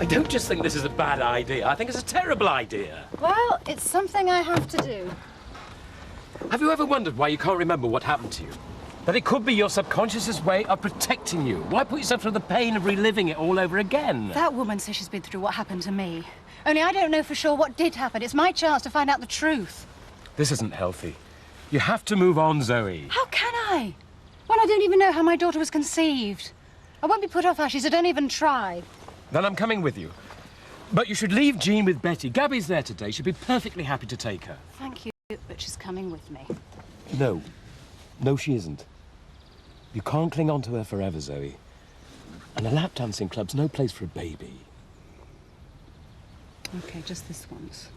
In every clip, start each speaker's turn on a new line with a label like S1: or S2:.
S1: I don't just think this is a bad idea. I think it's a terrible idea.
S2: Well, it's something I have to do.
S1: Have you ever wondered why you can't remember what happened to you? That it could be your subconscious's way of protecting you. Why put yourself through the pain of reliving it all over again?
S2: That woman says she's been through what happened to me. Only I don't know for sure what did happen. It's my chance to find out the truth.
S1: This isn't healthy. You have to move on, Zoe.
S2: How can I? When I don't even know how my daughter was conceived. I won't be put off, Ashley, so don't even try.
S1: Then I'm coming with you. But you should leave Jean with Betty. Gabby's there today. She'd be perfectly happy to take her.
S2: Thank you, but she's coming with me.
S1: No. No, she isn't. You can't cling on to her forever, Zoe. And a lap dancing club's no place for a baby.
S2: Okay, just this once.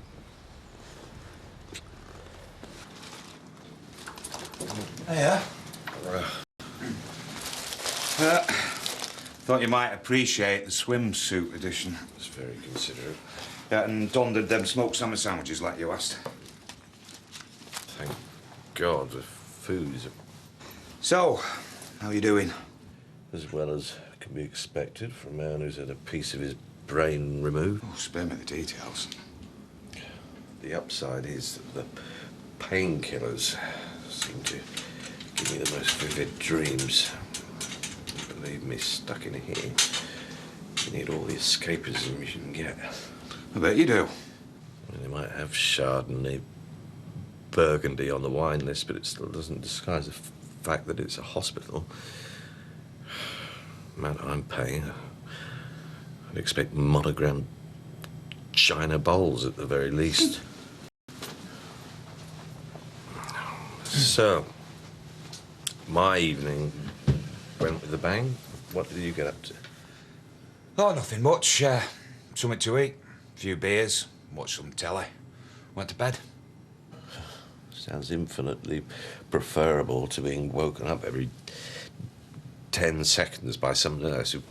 S3: Hiya. Thought you might appreciate the swimsuit edition.
S4: It's very considerate.
S3: Yeah, and donned them smoked salmon sandwiches like you asked.
S4: Thank God the food is
S3: So, how are you doing?
S4: as well as can be expected from a man who's had a piece of his brain removed.
S3: Oh, spare me the details.
S4: The upside is that the painkillers seem to give me the most vivid dreams. Believe me, stuck in here, you need all the escapism you can get.
S3: I bet you do.
S4: I mean, they might have Chardonnay, Burgundy on the wine list, but it still doesn't disguise the fact that it's a hospital. The amount I'm paying, I'd expect monogrammed china bowls at the very least. So, my evening went with a bang. What did you get up to?
S3: Oh, nothing much. Something to eat, a few beers, watch some telly. Went to bed.
S4: Sounds infinitely preferable to being woken up every 10 seconds by some nurse who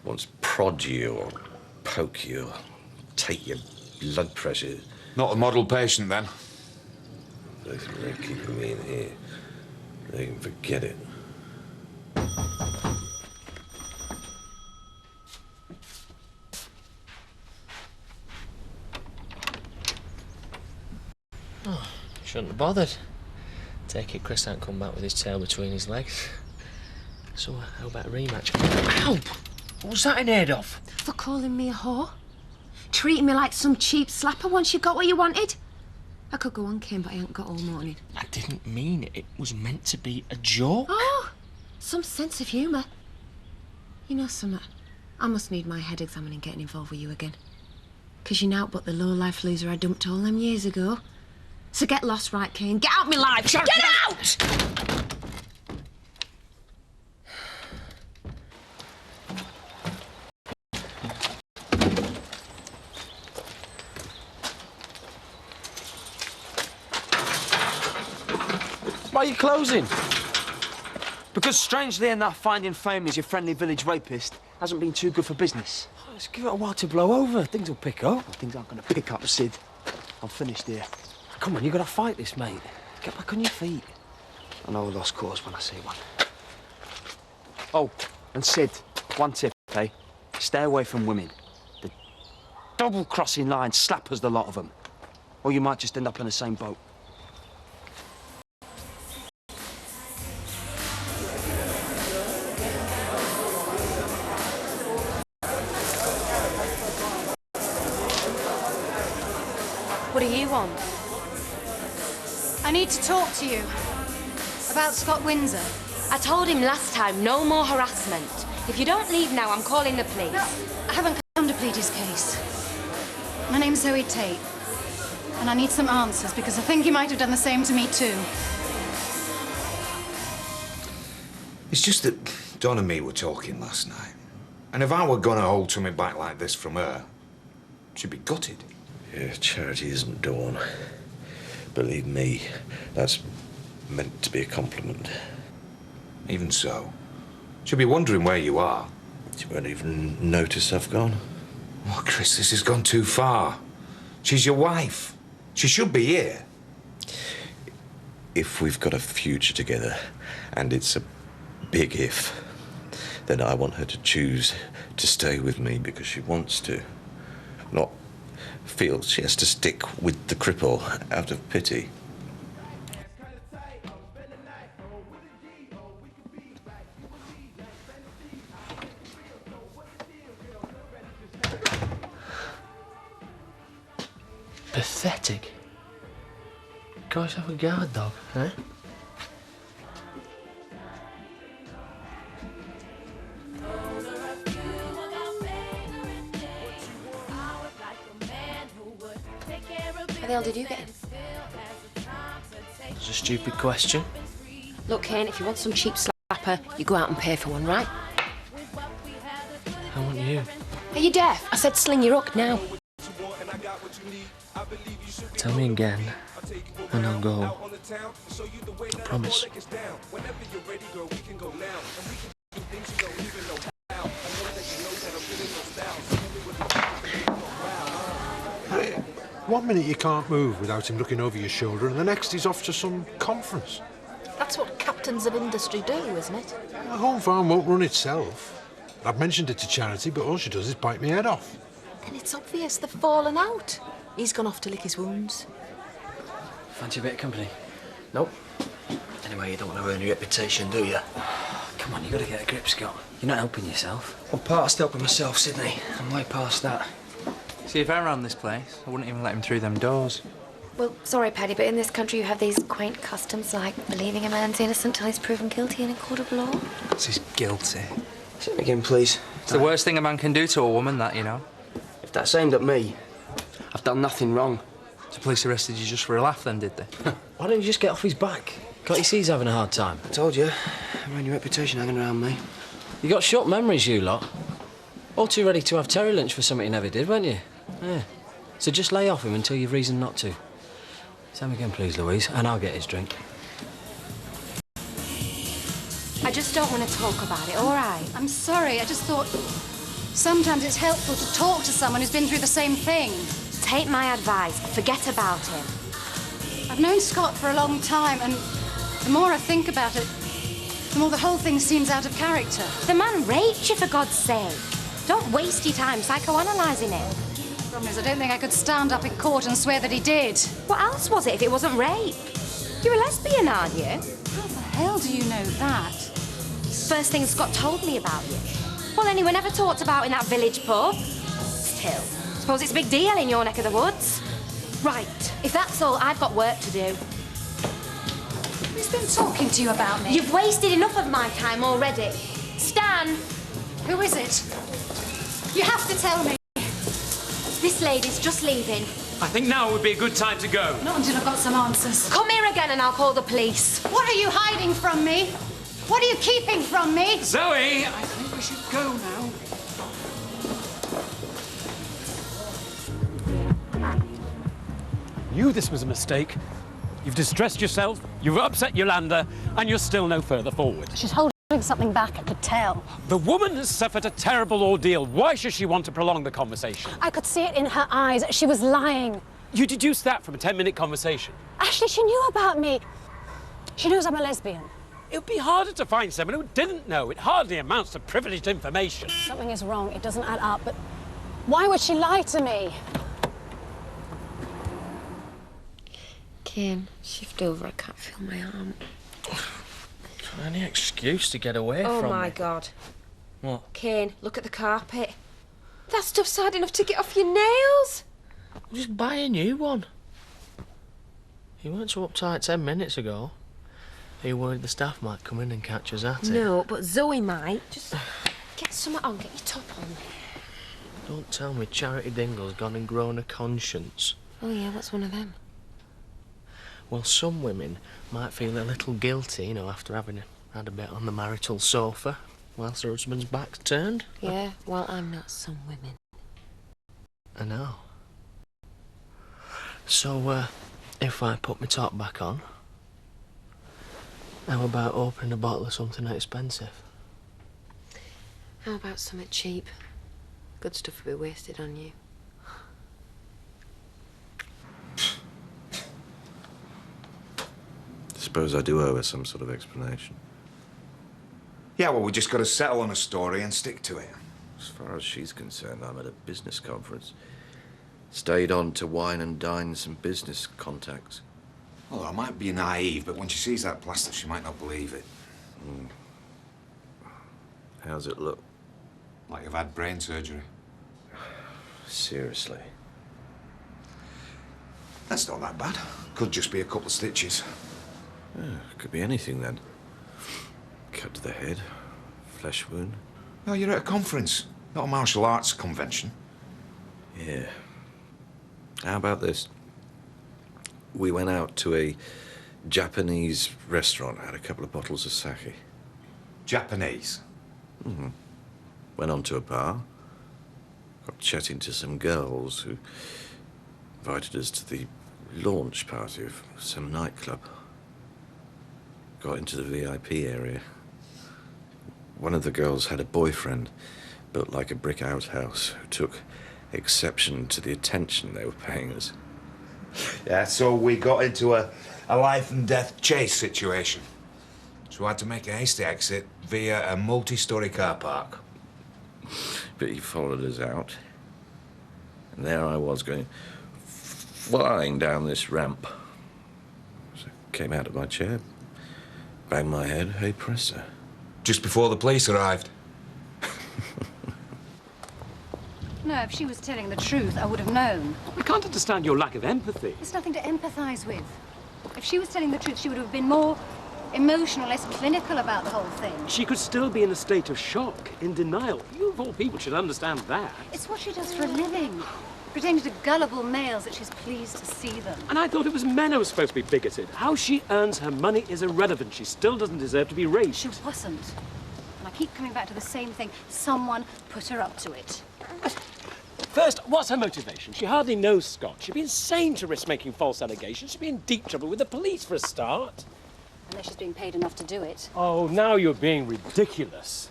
S4: wants to prod you or poke you or take your blood pressure.
S3: Not a model patient, then.
S4: They think they're keeping me in here. They can forget it.
S5: Oh, shouldn't have bothered. Take it Chris ain't come back with his tail between his legs. So, how about a rematch? Ow! What was that in aid of?
S6: For calling me a whore? Treating me like some cheap slapper once you got what you wanted? I could go on, Kim, but I ain't got all morning.
S5: I didn't mean it. It was meant to be a joke.
S6: Oh, some sense of humour. You know something? I must need my head examining getting involved with you again. 'Cause you're naught but the low-life loser I dumped all them years ago. So get lost, right, Kane? Get out my life! Get out!
S5: Why are you closing?
S7: Because, strangely enough, finding fame as your friendly village rapist hasn't been too good for business.
S5: Let's give it a while to blow over. Things will pick up.
S7: Well, things aren't going to pick up, Sid. I'm finished here.
S5: Come on, you gotta fight this, mate. Get back on your feet.
S7: I know a lost cause when I see one. Oh, and Sid, one tip, eh? Stay away from women. The double-crossing line slappers, the lot of them. Or you might just end up in the same boat.
S6: What do you want?
S2: I need to talk to you about Scott Windsor.
S6: I told him last time, no more harassment. If you don't leave now, I'm calling the police.
S2: No, I haven't come to plead his case. My name's Zoe Tate, and I need some answers because I think he might have done the same to me too.
S3: It's just that Don and me were talking last night. And if I were gonna hold something back like this from her, she'd be gutted.
S4: Yeah, charity isn't Dawn. Believe me, that's meant to be a compliment.
S3: Even so, she'll be wondering where you are.
S4: She won't even notice I've gone.
S3: Oh, Chris, this has gone too far. She's your wife. She should be here.
S4: If we've got a future together, and it's a big if, then I want her to choose to stay with me because she wants to, not feel she has to stick with the cripple out of pity.
S5: Pathetic. Go yourself a guard dog, eh?
S6: How the hell did you get in?
S5: It's a stupid question.
S6: Look, Kane, if you want some cheap slapper, you go out and pay for one, right?
S5: I want you.
S6: Are you deaf? I said sling your hook now.
S5: Tell me again, and I'll go. I promise.
S8: One minute you can't move without him looking over your shoulder, and the next he's off to some conference.
S9: That's what captains of industry do, isn't it?
S8: The home farm won't run itself. I've mentioned it to Charity, but all she does is bite me head off.
S9: Then it's obvious they've fallen out. He's gone off to lick his wounds.
S7: Fancy a bit of company? Nope. Anyway, you don't want to ruin your reputation, do you? Come on, you got to get a grip, Scott. You're not helping yourself. I'm past helping myself, Sydney. I'm way past that.
S10: See, if I ran this place, I wouldn't even let him through them doors.
S6: Well, sorry, Paddy, but in this country you have these quaint customs like believing a man's innocent till he's proven guilty in a court of law.
S10: So he's guilty.
S7: Say it again, please.
S10: It's the worst thing a man can do to a woman, that, you know.
S7: If that's aimed at me, I've done nothing wrong.
S10: The police arrested you just for a laugh, then, did they?
S7: Why don't you just get off his back? Can't you see he's having a hard time? I told you. I ruined your reputation hanging around me.
S11: You got short memories, you lot. All too ready to have Terry lunch for something you never did, weren't you? Yeah. So just lay off him until you've reason not to. Say him again, please, Louise, and I'll get his drink.
S6: I just don't want to talk about it, all right?
S2: I'm sorry, I just thought sometimes it's helpful to talk to someone who's been through the same thing.
S6: Take my advice, forget about him.
S2: I've known Scott for a long time, and the more I think about it, the more the whole thing seems out of character.
S6: The man raped you, for God's sake. Don't waste your time psychoanalyzing it.
S2: The problem is, I don't think I could stand up in court and swear that he did.
S6: What else was it if it wasn't rape? You're a lesbian, aren't you?
S2: How the hell do you know that?
S6: First thing Scott told me about you. Well, then, you were never talked about in that village pub. Still, suppose it's a big deal in your neck of the woods. Right, if that's all, I've got work to do.
S2: Who's been talking to you about me?
S6: You've wasted enough of my time already. Stan!
S2: Who is it? You have to tell me.
S6: This lady's just leaving.
S1: I think now would be a good time to go.
S2: Not until I've got some answers.
S6: Come here again and I'll call the police.
S2: What are you hiding from me? What are you keeping from me?
S1: Zoe, I think we should go now. Knew this was a mistake. You've distressed yourself, you've upset Yolanda, and you're still no further forward.
S2: She's holding something back, I could tell.
S1: The woman has suffered a terrible ordeal. Why should she want to prolong the conversation?
S12: I could see it in her eyes. She was lying.
S1: You deduced that from a 10-minute conversation.
S12: Ashley, she knew about me. She knows I'm a lesbian.
S1: It would be harder to find someone who didn't know. It hardly amounts to privileged information.
S12: Something is wrong. It doesn't add up. But why would she lie to me?
S6: Kane, shift over. I can't feel my arm.
S5: Any excuse to get away from me.
S6: Oh, my God.
S5: What?
S6: Kane, look at the carpet. That stuff's hard enough to get off your nails.
S5: I'll just buy a new one. You weren't so uptight 10 minutes ago. Are you worried the staff might come in and catch us at it?
S6: No, but Zoe might. Just get something on, get your top on.
S5: Don't tell me Charity Dingle's gone and grown a conscience.
S6: Oh, yeah, what's one of them?
S5: Well, some women might feel a little guilty, you know, after having had a bit on the marital sofa whilst their husband's back's turned.
S6: Yeah, well, I'm not some women.
S5: I know. So, if I put my top back on, how about opening a bottle of something expensive?
S6: How about something cheap? Good stuff will be wasted on you.
S4: Suppose I do owe her some sort of explanation.
S3: Yeah, well, we just got to settle on a story and stick to it.
S4: As far as she's concerned, I'm at a business conference. Stayed on to wine and dine some business contacts.
S3: Well, I might be naive, but when she sees that plaster, she might not believe it.
S4: How's it look?
S3: Like you've had brain surgery.
S4: Seriously?
S3: That's not that bad. Could just be a couple of stitches.
S4: Could be anything then. Cut to the head, flesh wound.
S3: No, you're at a conference, not a martial arts convention.
S4: Yeah. How about this? We went out to a Japanese restaurant, had a couple of bottles of sake.
S3: Japanese?
S4: Went on to a bar, got chatting to some girls who invited us to the launch party of some nightclub. Got into the VIP area. One of the girls had a boyfriend, built like a brick outhouse, who took exception to the attention they were paying us.
S3: Yeah, so we got into a life and death chase situation. So we had to make a hasty exit via a multi-story car park.
S4: But he followed us out. And there I was going flying down this ramp. So I came out of my chair, banged my head, hey presto.
S3: Just before the police arrived.
S2: No, if she was telling the truth, I would have known.
S1: I can't understand your lack of empathy.
S2: There's nothing to empathise with. If she was telling the truth, she would have been more emotional, less clinical about the whole thing.
S1: She could still be in a state of shock, in denial. You, of all people, should understand that.
S2: It's what she does for a living. Pretending to gullible males that she's pleased to see them.
S1: And I thought it was men who were supposed to be bigoted. How she earns her money is irrelevant. She still doesn't deserve to be raped.
S2: She wasn't. And I keep coming back to the same thing. Someone put her up to it.
S1: First, what's her motivation? She hardly knows Scott. She'd be insane to risk making false allegations. She'd be in deep trouble with the police for a start.
S2: Unless she's being paid enough to do it.
S1: Oh, now you're being ridiculous.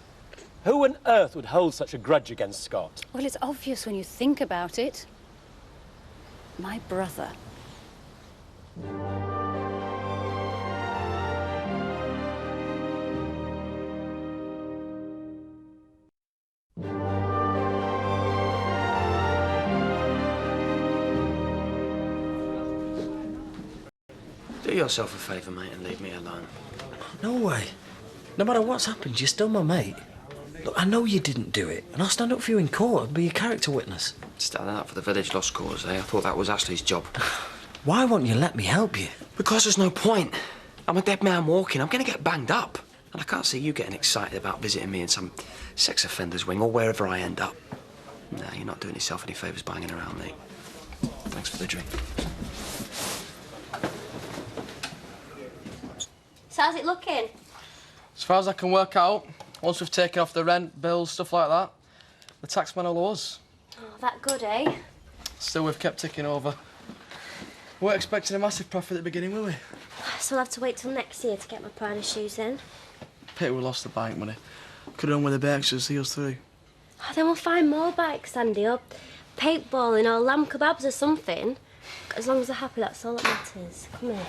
S1: Who on earth would hold such a grudge against Scott?
S2: Well, it's obvious when you think about it. My brother.
S7: Do yourself a favour, mate, and leave me alone.
S11: No way. No matter what's happened, you're still my mate. Look, I know you didn't do it, and I'll stand up for you in court and be your character witness.
S7: Standing up for the village lost cause, eh? I thought that was Ashley's job.
S11: Why won't you let me help you?
S7: Because there's no point. I'm a dead man walking. I'm going to get banged up. And I can't see you getting excited about visiting me in some sex offender's wing or wherever I end up. No, you're not doing yourself any favours banging around me. Thanks for the drink.
S13: So how's it looking?
S10: As far as I can work out, once we've taken off the rent, bills, stuff like that, the taxman will owe us.
S13: Oh, that good, eh?
S10: Still, we've kept ticking over. We weren't expecting a massive profit at the beginning, were we?
S13: So I'll have to wait till next year to get my partner shoes in.
S10: Pity we lost the bike money. Could have done with the bikes to see us through.
S13: Oh, then we'll find more bikes, Andy, or paintballing or lamb kebabs or something. As long as they're happy, that's all that matters. Come here.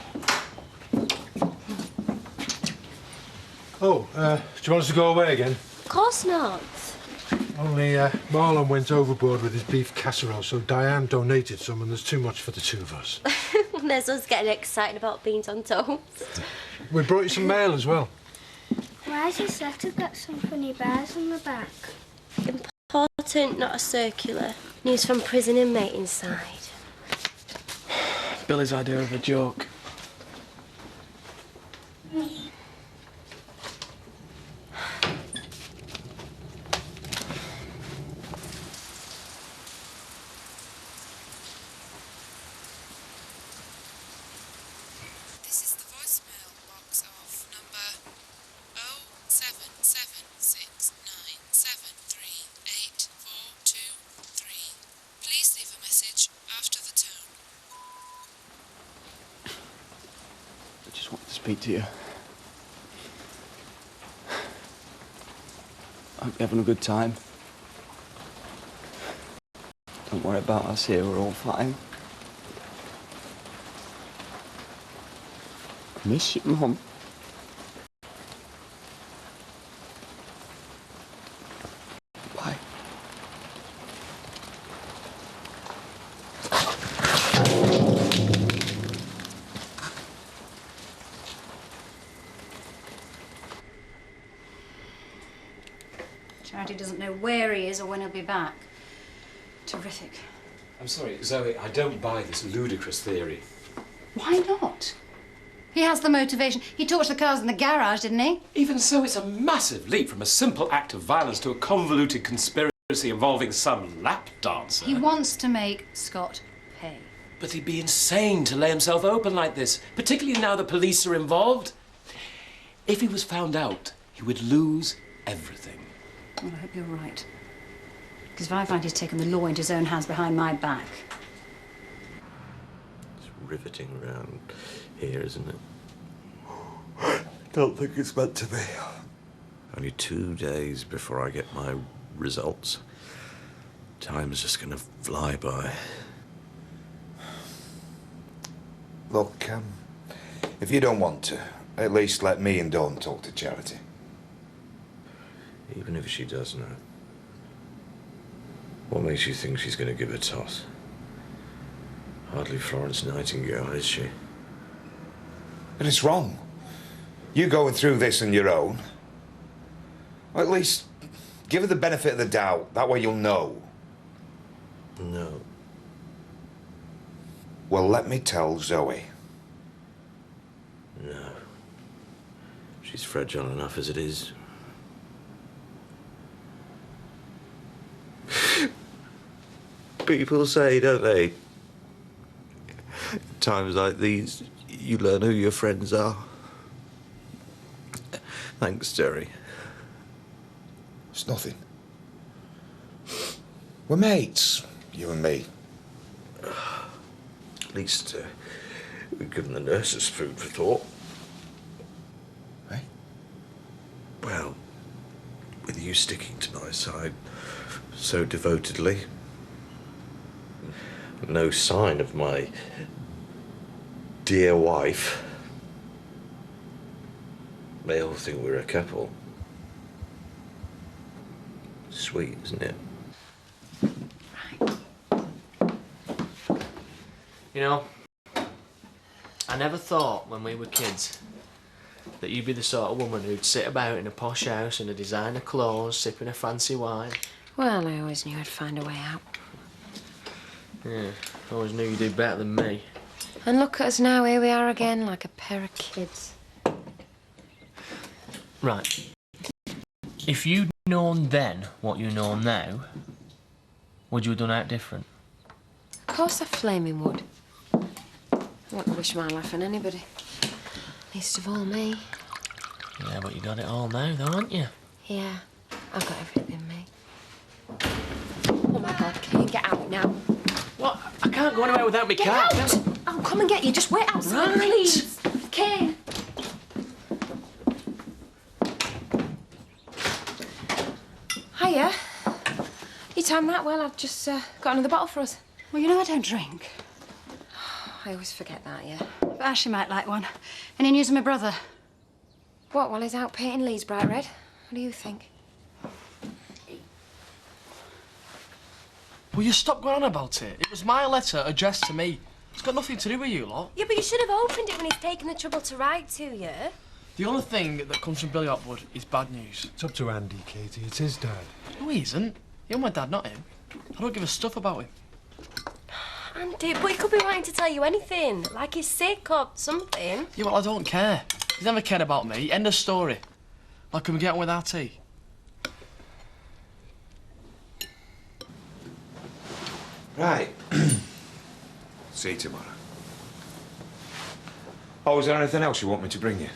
S8: Oh, do you want us to go away again?
S13: Of course not.
S8: Only Marlon went overboard with his beef casserole, so Diane donated some, and there's too much for the two of us.
S13: There's us getting excited about beans on toast.
S8: We brought you some mail as well.
S14: Why has this letter got some funny bears on the back?
S13: Important, not a circular. News from prison inmate inside.
S10: Billy's idea of a joke.
S15: This is the voicemail box of number 07769738423. Please leave a message after the tone.
S7: I just wanted to speak to you. I hope you're having a good time. Don't worry about us here, we're all fine. I miss you, Mum.
S2: he doesn't know where he is or when he'll be back. Terrific.
S1: I'm sorry, Zoe, I don't buy this ludicrous theory.
S2: Why not? He has the motivation. He torched the cars in the garage, didn't he?
S1: Even so, it's a massive leap from a simple act of violence to a convoluted conspiracy involving some lap dancer.
S2: He wants to make Scott pay.
S1: But he'd be insane to lay himself open like this, particularly now the police are involved. If he was found out, he would lose everything.
S2: Well, I hope you're right. Because if I find he's taken the law into his own hands behind my back...
S4: It's riveting around here, isn't it? I don't think it's meant to be. Only 2 days before I get my results. Time's just gonna fly by.
S3: Look, if you don't want to, at least let me and Dawn talk to Charity.
S4: Even if she does know, what makes you think she's gonna give a toss? Hardly Florence Nightingale, is she?
S3: But it's wrong. You going through this on your own. Or at least give her the benefit of the doubt. That way you'll know.
S4: No.
S3: Well, let me tell Zoe.
S4: No. She's fragile enough as it is. People say, don't they? Times like these, you learn who your friends are. Thanks, Jerry.
S3: It's nothing. We're mates, you and me.
S4: At least we've given the nurses food for thought.
S3: Eh?
S4: Well, with you sticking to my side so devotedly, no sign of my dear wife, they all think we're a couple. Sweet, isn't it?
S5: You know, I never thought when we were kids that you'd be the sort of woman who'd sit about in a posh house in a designer clothes, sipping a fancy wine.
S6: Well, I always knew I'd find a way out.
S5: Yeah, I always knew you'd do better than me.
S6: And look at us now, here we are again, like a pair of kids.
S5: Right. If you'd known then what you know now, would you have done out different?
S6: Of course I flaming would. I wouldn't wish my life on anybody. Least of all me.
S5: Yeah, but you got it all now, though, haven't you?
S6: Yeah, I've got everything, me. Oh my God, Kane, get out now.
S5: What? I can't go anywhere without me car.
S6: Get out! I'll come and get you. Just wait outside,
S5: Right.
S6: please. Kane. Hiya. You timed that well. I've just got another bottle for us.
S2: Well, you know I don't drink.
S6: I always forget that, yeah.
S2: But Ashley might like one. Any news of my brother?
S6: What, while he's out painting Leeds bright red? What do you think?
S10: Will you stop going on about it? It was my letter addressed to me. It's got nothing to do with you lot.
S13: Yeah, but you should have opened it when he's taken the trouble to write to you.
S10: The only thing that comes from Billy Hopwood is bad news.
S8: It's up to Andy, Katie. It's his dad.
S10: No, he isn't. You're my dad, not him. I don't give a stuff about him.
S13: Andy, but he could be wanting to tell you anything. Like he's sick or something.
S10: Yeah, well, I don't care. He's never cared about me. End of story. Now, can we get on with our tea?
S3: Right. See you tomorrow. Oh, is there anything else you want me to bring you?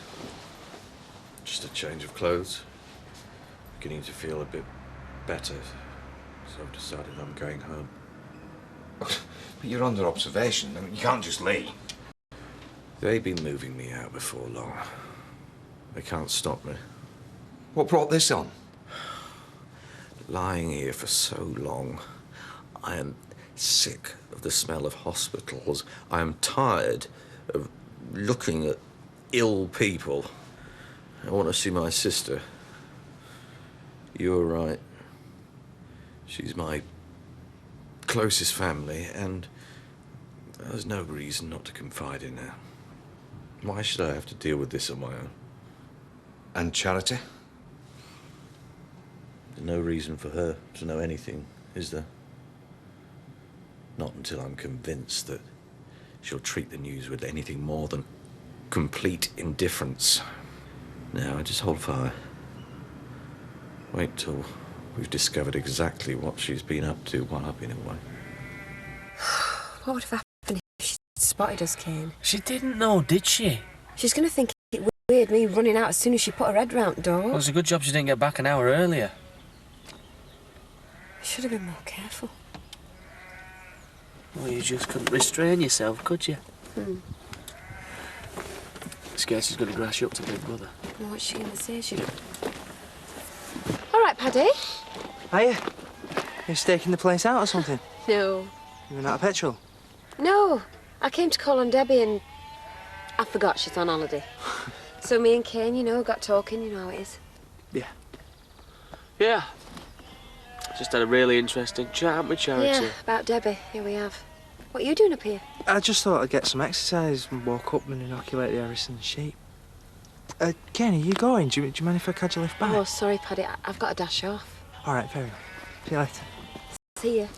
S4: Just a change of clothes. Beginning to feel a bit better, so I've decided I'm going home.
S3: But you're under observation. I mean, you can't just leave.
S4: They've been moving me out before long. They can't stop me.
S3: What brought this on?
S4: Lying here for so long, I am sick of the smell of hospitals. I am tired of looking at ill people. I want to see my sister. You were right. She's my closest family, and there's no reason not to confide in her. Why should I have to deal with this on my own?
S3: And Charity?
S4: no reason for her to know anything, is there? Not until I'm convinced that she'll treat the news with anything more than complete indifference. Now, I just hold fire. Wait till we've discovered exactly what she's been up to while I've been away.
S6: What would have happened if she spotted us, Kane?
S11: She didn't know, did she?
S6: She's going to think it weird me running out as soon as she put her head round the door.
S11: Well, it's a good job she didn't get back an hour earlier.
S6: I should have been more careful.
S5: Well, you just couldn't restrain yourself, could you? Scared she's going to grass you up to Big Brother.
S6: Well, what's she going to say? All right, Paddy.
S7: Are you? You staking the place out or something?
S6: No.
S7: You run out of petrol?
S6: No. I came to call on Debbie and I forgot she's on holiday. So me and Kane, got talking, you know how it is.
S5: Yeah. Yeah. Just had a really interesting chat with Charity.
S6: Yeah, about Debbie. Here we have. What are you doing up here?
S7: I just thought I'd get some exercise and walk up and inoculate the Harrison sheep. Ken, are you going? Do you mind if I catch a lift back?
S6: Oh, sorry, Paddy. I've got to dash off.
S7: All right, fair enough. See you later.
S6: See you.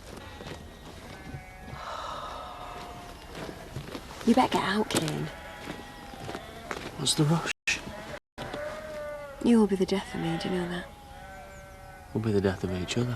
S6: You better get out, Kane.
S5: What's the rush?
S6: You will be the death of me, do you know that?
S5: We'll be the death of each other.